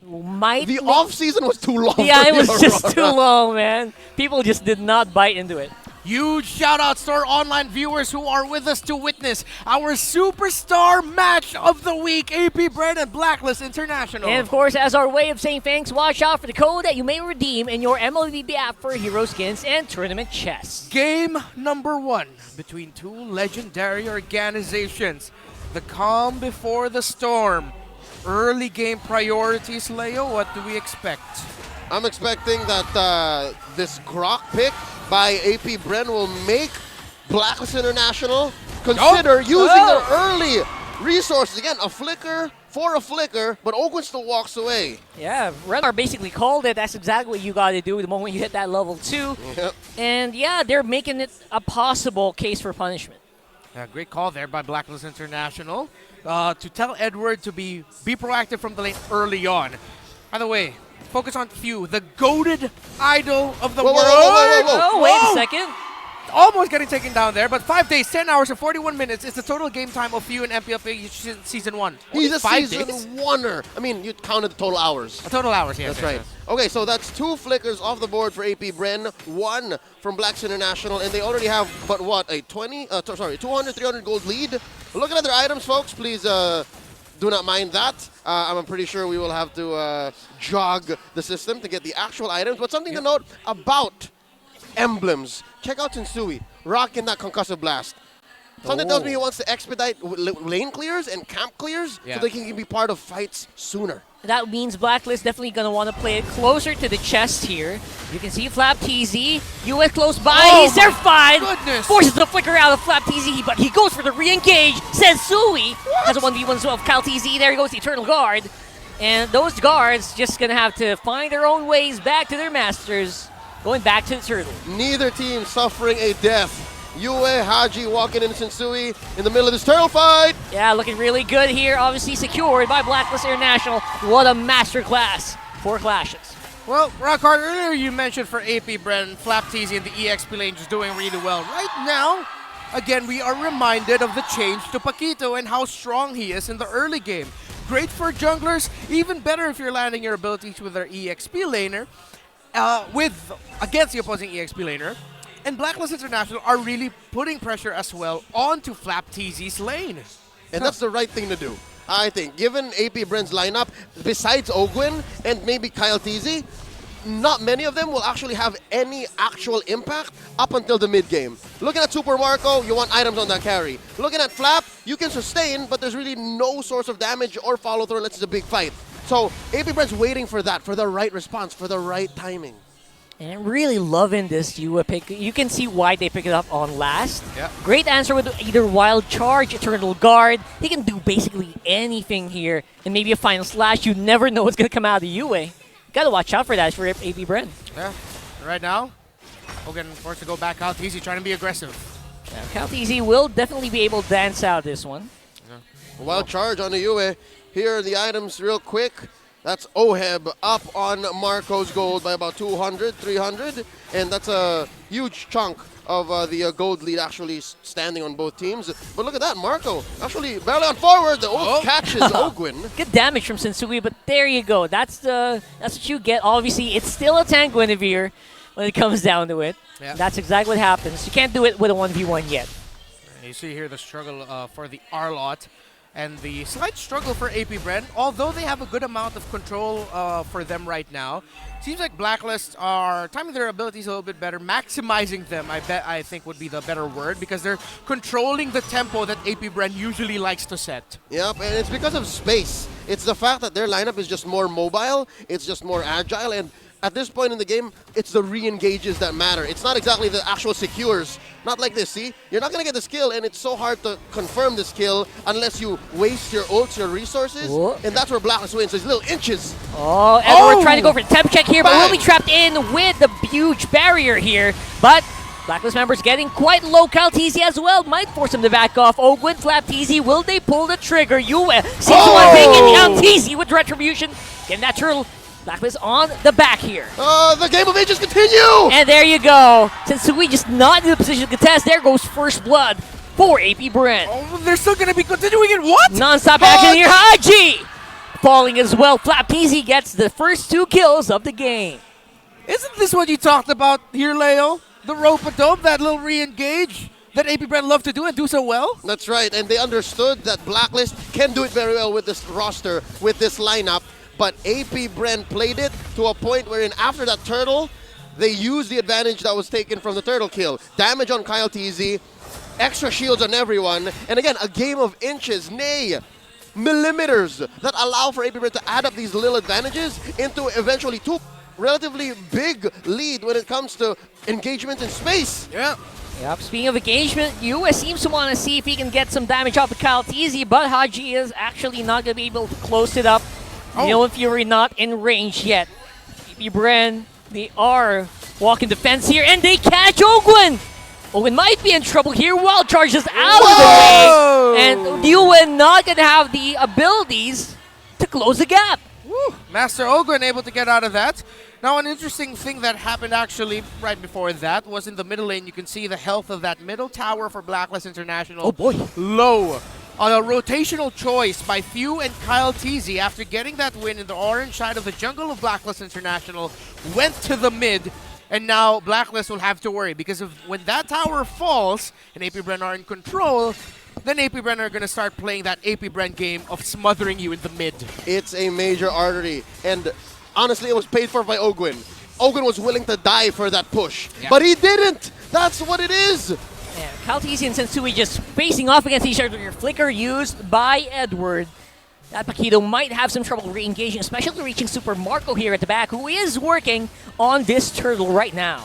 The off-season was too long. Yeah, it was just too long, man. People just did not bite into it. Huge shout-outs to our online viewers who are with us to witness our superstar match of the week, APBR and Blacklist International. And of course, as our way of saying thanks, watch out for the code that you may redeem in your MLB app for hero skins and tournament chests. Game number 1 between two legendary organizations. The calm before the storm. Early game priorities, Leo, what do we expect? I'm expecting that this Grok pick by APBR will make Blacklist International consider using their early resources. Again, a flicker for a flicker, but Oakwood still walks away. Yeah, Rengar basically called it. That's exactly what you got to do the moment you hit that level 2. Yep. And yeah, they're making it a possible case for punishment. Great call there by Blacklist International to tell Edward to be proactive from the lane early on. By the way, focus on Few, the goated idol of the world. Oh, wait a second. Almost getting taken down there, but 5 days, 10 hours, and 41 minutes is the total game time of Few in MPL Season 1. He's a 5 season days? oneer. I mean, you counted the total hours. Total hours, yes. That's right. Okay, so that's 2 flickers off the board for APBR, 1 from Blacks International, and they already have, but what, a 200, 300 gold lead? Look at other items, folks. Please do not mind that. I'm pretty sure we will have to jog the system to get the actual items. But something to note about emblems. Check out Sensui rocking that concussive blast. Something tells me he wants to expedite lane clears and camp clears so they can be part of fights sooner. That means Blacklist definitely going to want to play it closer to the chest here. You can see Flap TZ. US close by. He's there fine. Forces the flicker out of Flap TZ, but he goes for the re-engage. Sensui has a 1v1 of Cal TZ. There goes the Eternal Guard. And those guards just going to have to find their own ways back to their masters. Going back to the turtle. Neither team suffering a death. Yue, Haji walking in Sensui in the middle of this turtle fight. Yeah, looking really good here. Obviously secured by Blacklist International. What a masterclass for clashes. Well, Rockhard, earlier you mentioned for APBR, Flap TZ in the EXP lane just doing really well. Right now, again, we are reminded of the change to Paquito and how strong he is in the early game. Great for junglers, even better if you're landing your abilities with their EXP laner, against the opposing EXP laner. And Blacklist International are really putting pressure as well onto Flap TZ's lane. And that's the right thing to do, I think. Given APBR's lineup, besides Ogwin and maybe Kyle TZ, not many of them will actually have any actual impact up until the mid-game. Looking at Super Marco, you want items on that carry. Looking at Flap, you can sustain, but there's really no source of damage or follow-through unless it's a big fight. So APBR's waiting for that, for the right response, for the right timing. And I'm really loving this Yue pick. You can see why they pick it up on last. Yeah. Great answer with either Wild Charge, Eternal Guard. They can do basically anything here. And maybe a Final Slash. You never know what's going to come out of Yue. Gotta watch out for that for APBR. Yeah. Right now, Hogan forced to go back out. TZ trying to be aggressive. Yeah, Cal TZ will definitely be able to dance out this one. Yeah. Wild Charge on the Yue. Here are the items real quick. That's Oheb up on Marco's gold by about 200, 300. And that's a huge chunk of the gold lead actually standing on both teams. But look at that, Marco actually barely on forward. The ult catches Ogwin. Good damage from Sensui, but there you go. That's what you get. Obviously, it's still a tank Guinevere when it comes down to it. Yeah. That's exactly what happens. You can't do it with a 1v1 yet. You see here the struggle for the Arlot. And the slight struggle for APBR, although they have a good amount of control for them right now, seems like Blacklist are timing their abilities a little bit better, maximizing them, I think would be the better word, because they're controlling the tempo that APBR usually likes to set. Yep, and it's because of space. It's the fact that their lineup is just more mobile, it's just more agile, and at this point in the game, it's the re-engages that matter. It's not exactly the actual secures. Not like this, see? You're not going to get the skill, and it's so hard to confirm the skill unless you waste your ults, your resources, and that's where Blacklist wins. So it's little inches. Oh, Edward trying to go for the temp check here, but will be trapped in with the huge barrier here. But Blacklist members getting quite low. Cal TZ as well might force him to back off. Ogwin, Flap TZ, will they pull the trigger? Yue sees one taking out TZ with Retribution. Getting that turtle. Blacklist on the back here. The game of ages continue! And there you go. Sensui just not in the position to contest. There goes first blood for APBR. Oh, they're still going to be continuing in what? Non-stop action here. Haji falling as well. Flapteasy gets the first 2 kills of the game. Isn't this what you talked about here, Leo? The rope-a-dope, that little re-engage that AP Brand love to do and do so well? That's right, and they understood that Blacklist can do it very well with this roster, with this lineup, but AP Brand played it to a point wherein after that turtle, they used the advantage that was taken from the turtle kill. Damage on Kyle TZ, extra shields on everyone, and again, a game of inches, nay, millimeters that allow for AP Brand to add up these little advantages into eventually 2 relatively big lead when it comes to engagement in space. Yeah. Yep, speaking of engagement, US seems to want to see if he can get some damage off of Kyle TZ, but Haji is actually not going to be able to close it up. Neon Fury not in range yet. AP Bren, they are walking the fence here, and they catch Ogwen! Ogwen might be in trouble here. Wild charges out of the way, and UN not going to have the abilities to close the gap. Woo. Master Ogwen able to get out of that. Now, an interesting thing that happened actually right before that was in the middle lane. You can see the health of that middle tower for Blacklist International. Oh boy. Low. On a rotational choice by Few and Kyle TZ after getting that win in the orange side of the jungle of Blacklist International, went to the mid, and now Blacklist will have to worry because when that tower falls and AP Bren are in control, then AP Bren are going to start playing that AP Bren game of smothering you in the mid. It's a major artery, and honestly, it was paid for by Ogwen. Ogwen was willing to die for that push, but he didn't. That's what it is. Yeah, Kyle TZ and Sensui just facing off against each other. Flicker used by Edward. That Paquito might have some trouble re-engaging, especially reaching Super Marco here at the back, who is working on this turtle right now.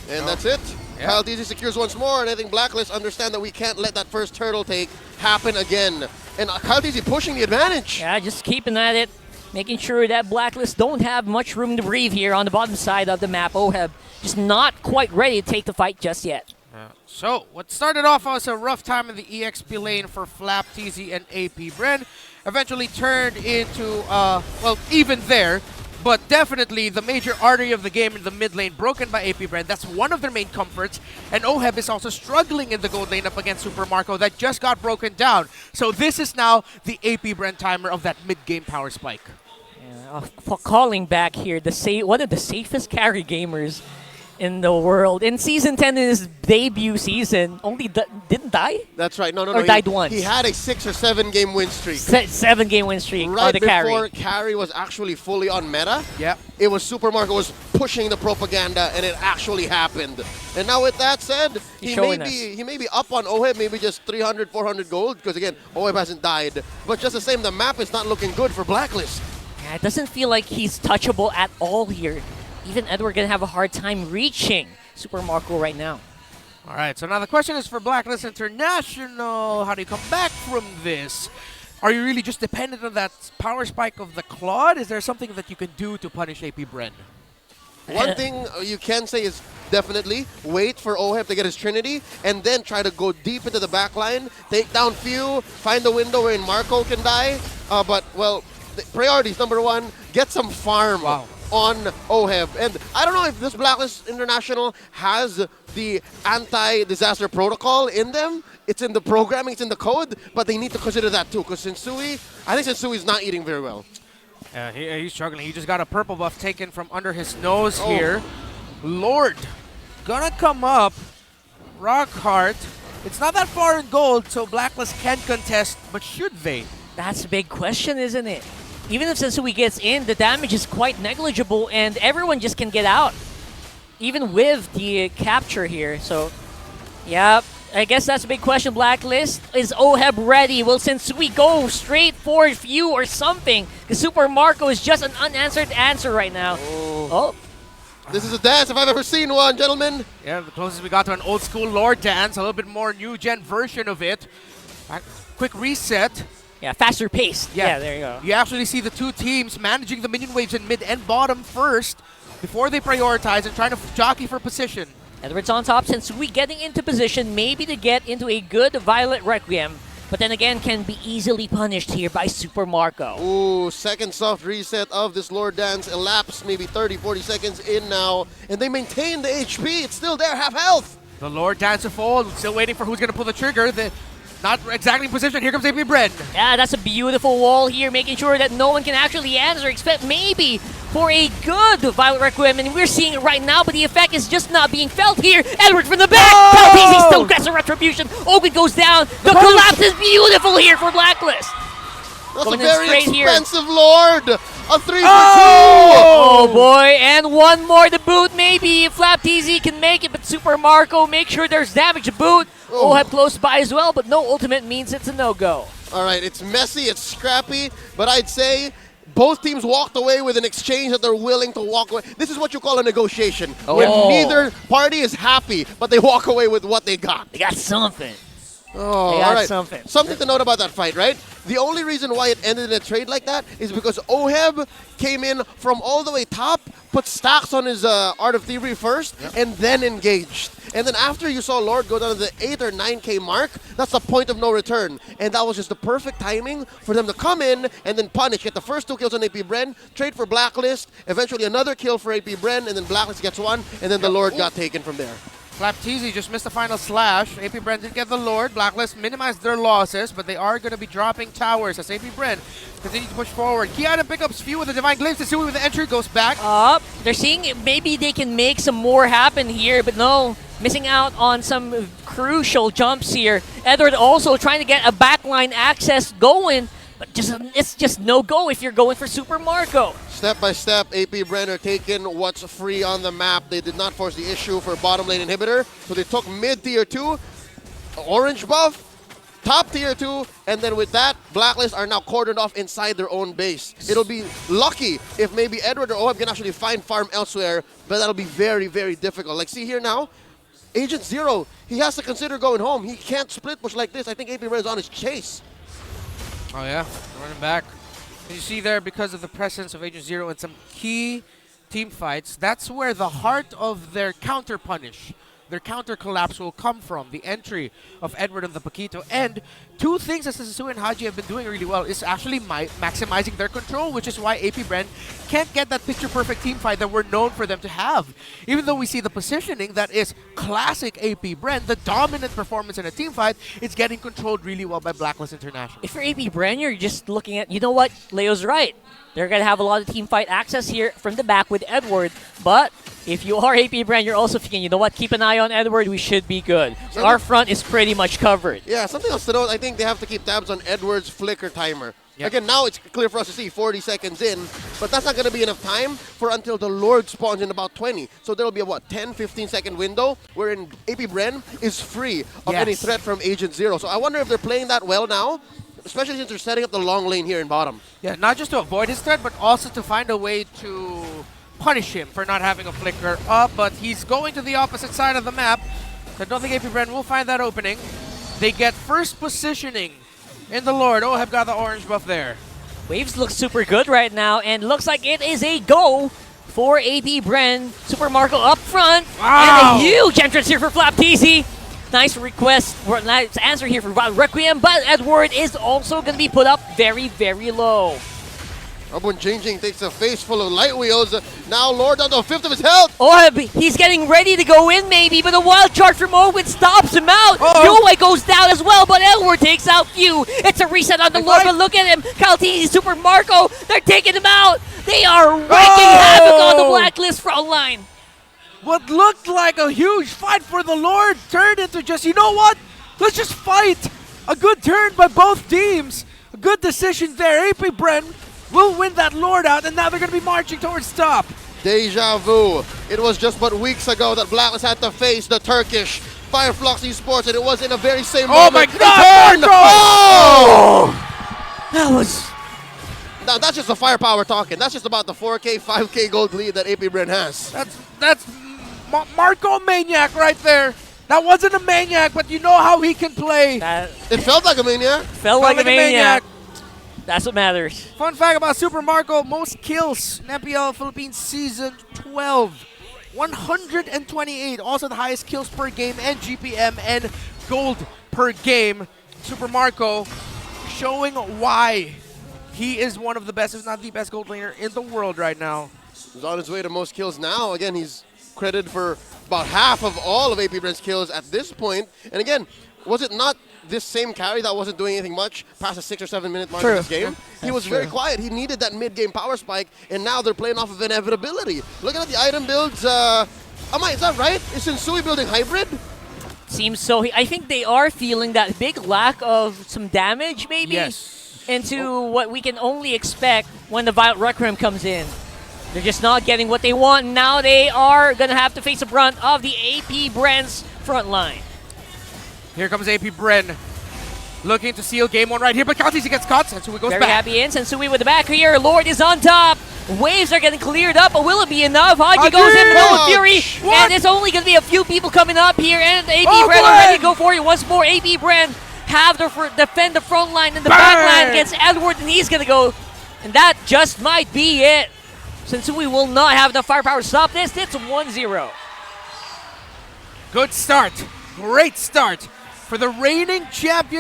And that's it. Kyle TZ secures once more, and I think Blacklist understand that we can't let that first turtle take happen again. And Kyle TZ pushing the advantage. Yeah, just keeping at it, making sure that Blacklist don't have much room to breathe here on the bottom side of the map. OHEB just not quite ready to take the fight just yet. So, what started off as a rough time in the EXP lane for Flap, TZ, and AP Bren eventually turned into, well, even there, but definitely the major artery of the game in the mid lane broken by AP Bren. That's one of their main comforts, and OHEB is also struggling in the gold lane up against Super Marco that just got broken down. So this is now the AP Bren timer of that mid-game power spike. Yeah, for calling back here, one of the safest carry gamers in the world. In Season 10, in his debut season, only didn't die? That's right. No. Or died once. He had a 6 or 7 game win streak. 7-game win streak right on the carry. before carry was actually fully on meta. Yeah. It was Super Marco was pushing the propaganda, and it actually happened. And now with that said, he may be up on OHEB, maybe just 300, 400 gold, because again, OHEB hasn't died. But just the same, the map is not looking good for Blacklist. Yeah, it doesn't feel like he's touchable at all here. Even Edward gonna have a hard time reaching Super Marco right now. All right, so now the question is for Blacklist International. How do you come back from this? Are you really just dependent on that power spike of the Claude? Is there something that you can do to punish AP Bren? One thing you can say is definitely wait for OHEB to get his Trinity and then try to go deep into the back line, take down Few, find the window wherein Marco can die. But, well, the priorities, number one, get some farm. Wow. On OHEB. And I don't know if this Blacklist International has the anti-disaster protocol in them. It's in the programming, it's in the code, but they need to consider that too, because I think Sensui's not eating very well. He's struggling. He just got a purple buff taken from under his nose here. Lord, gonna come up. Rockheart. It's not that far in gold, so Blacklist can contest, but should they? That's a big question, isn't it? Even if Sensui gets in, the damage is quite negligible, and everyone just can get out, even with the capture here. So, yeah, I guess that's a big question. Blacklist, is OHEB ready? Will Sensui go straight for Few or something? Because Super Marco is just an unanswered answer right now. Oh. This is a dance if I've ever seen one, gentlemen. Yeah, the closest we got to an old school Lord dance, a little bit more new gen version of it. Quick reset. Yeah, faster paced. Yeah, there you go. You actually see the two teams managing the minion waves in mid and bottom first before they prioritize and trying to jockey for position. Edward's on top, Sensui getting into position, maybe to get into a good Violet Requiem, but then again can be easily punished here by Super Marco. Ooh, second soft reset of this Lord Dance elapsed maybe 30, 40 seconds in now, and they maintain the HP. It's still there, half health. The Lord Dancer fold, still waiting for who's going to pull the trigger. Not exactly in position. Here comes AP Bren. Yeah, that's a beautiful wall here, making sure that no one can actually answer, except maybe for a good Violet Requiem. And we're seeing it right now, but the effect is just not being felt here. Edward from the back. Palpatine still gets a retribution. Ogun goes down. The collapse is beautiful here for Blacklist. That's Going a very straight expensive Lord. A 3 for 2. Oh boy, and one more to boot maybe if Flap TZ can make it, but Super Marco make sure there's damage to boot. Oheb close by as well, but no ultimate means it's a no-go. All right, it's messy, it's scrappy, but I'd say both teams walked away with an exchange that they're willing to walk away. This is what you call a negotiation, when neither party is happy, but they walk away with what they got. They got something. Oh, They got all right. something. Something to note about that fight, right? The only reason why it ended in a trade like that is because Oheb came in from all the way top, put stacks on his Art of Thievery first, and then engaged. And then after you saw Lord go down to the 8 or 9K mark, that's the point of no return. And that was just the perfect timing for them to come in and then punish. Get the first 2 kills on AP Bren, trade for Blacklist, eventually another kill for AP Bren, and then Blacklist gets 1, and then the Lord got taken from there. Flap TZ just missed the final slash. AP Bren did get the Lord. Blacklist minimized their losses, but they are going to be dropping towers as AP Bren continue to push forward. Key item pickups few with the Divine Glaives. Tsui with the entry goes back. They're seeing maybe they can make some more happen here, but no. Missing out on some crucial jumps here. Edward also trying to get a backline access going, but it's just no go if you're going for Super Marco. Step by step, AP Bren are taking what's free on the map. They did not force the issue for bottom lane inhibitor, so they took mid tier 2, orange buff, top tier 2, and then with that, Blacklist are now cordoned off inside their own base. It'll be lucky if maybe Edward or Oheb can actually find farm elsewhere, but that'll be very, very difficult. Like, see here now, Agent Zero, he has to consider going home. He can't split push like this. I think AP Bren is on his chase. Oh yeah, running back. As you see there, because of the presence of Agent Zero in some key team fights, that's where the heart of their counter punish, their counter collapse will come from. The entry of Edward and the Paquito. And 2 things that Tsui and Haji have been doing really well is actually maximizing their control, which is why AP Bren can't get that picture-perfect team fight that we're known for them to have. Even though we see the positioning that is classic AP Bren, the dominant performance in a team fight, it's getting controlled really well by Blacklist International. If you're AP Bren, you're just looking at, you know what, Leo's right. They're going to have a lot of team fight access here from the back with Edward, but if you are AP Bren, you're also thinking, you know what, keep an eye on Edward, we should be good. So our front is pretty much covered. Yeah, something else to note, I think they have to keep tabs on Edward's flicker timer. Yep. Again, now it's clear for us to see 40 seconds in, but that's not going to be enough time for until the Lord spawns in about 20. So there'll be a, 10, 15-second window wherein AP Bren is free of any threat from Agent Zero. So I wonder if they're playing that well now, especially since they're setting up the long lane here in bottom. Yeah, not just to avoid his threat, but also to find a way to punish him for not having a flicker up, but he's going to the opposite side of the map. So I don't think AP Bren will find that opening. They get first positioning in the Lord. Oh, have got the orange buff there. Waves look super good right now, and looks like it is a go for AP Bren. Super Marco up front, Wow. and a huge entrance here for Flap TZ. Nice request, or nice answer here for Requiem, but Edward is also going to be put up very, very low. Abun Jingjing takes a face full of light wheels. Now Lord down to a fifth of his health. Oh, he's getting ready to go in maybe, but a wild charge from Owen stops him out. Yoei goes down as well, but Edward takes out Few. It's a reset on the Lord, but look at him. Kaltini, Super Marco, they're taking him out. They are wreaking havoc on the Blacklist front line. What looked like a huge fight for the Lord turned into just, you know what? Let's just fight. A good turn by both teams. A good decision there. AP Bren will win that Lord out, and now they're going to be marching towards top. Deja vu. It was just but weeks ago that Blacklist had to face the Turkish Fireflux Esports, and it was in the very same moment. My God! Turn! Oh! That was... Now, that's just the firepower talking. That's just about the 4K, 5K gold lead that AP Bren has. That's Marco Maniac right there. That wasn't a Maniac, but you know how he can play. It felt like a Maniac. Felt like a Maniac. That's what matters. Fun fact about Super Marco, most kills in MPL Philippines Season 12. 128. Also the highest kills per game and GPM and gold per game. Super Marco showing why he is one of the best, if not the best gold laner in the world right now. He's on his way to most kills now. Again, he's credited for about half of all of AP Bren's kills at this point. And again, was it not this same carry that wasn't doing anything much past the 6 or 7 minute mark True. of this game. He was very quiet. He needed that mid-game power spike, and now they're playing off of inevitability. Looking at the item builds, Amai, is that right? Is Sensui building hybrid? Seems so. I think they are feeling that big lack of some damage, maybe, into what we can only expect when the Violet Requiem comes in. They're just not getting what they want. Now they are going to have to face the brunt of the AP Brenn's front line. Here comes AP Bren. Looking to seal game one right here, but Kautisi gets caught. Sensui goes Very back. happy in. Sensui with the back here. Lord is on top. Waves are getting cleared up, but will it be enough? Haji goes in with Fury, and it's only going to be a few people coming up here, and AP Bren are ready to go for it once more. AP Bren have to defend the front line and the back line against Edward, and he's going to go, and that just might be it. Sensui will not have the firepower to stop this. It's 1-0. Good start. Great start for the reigning champions.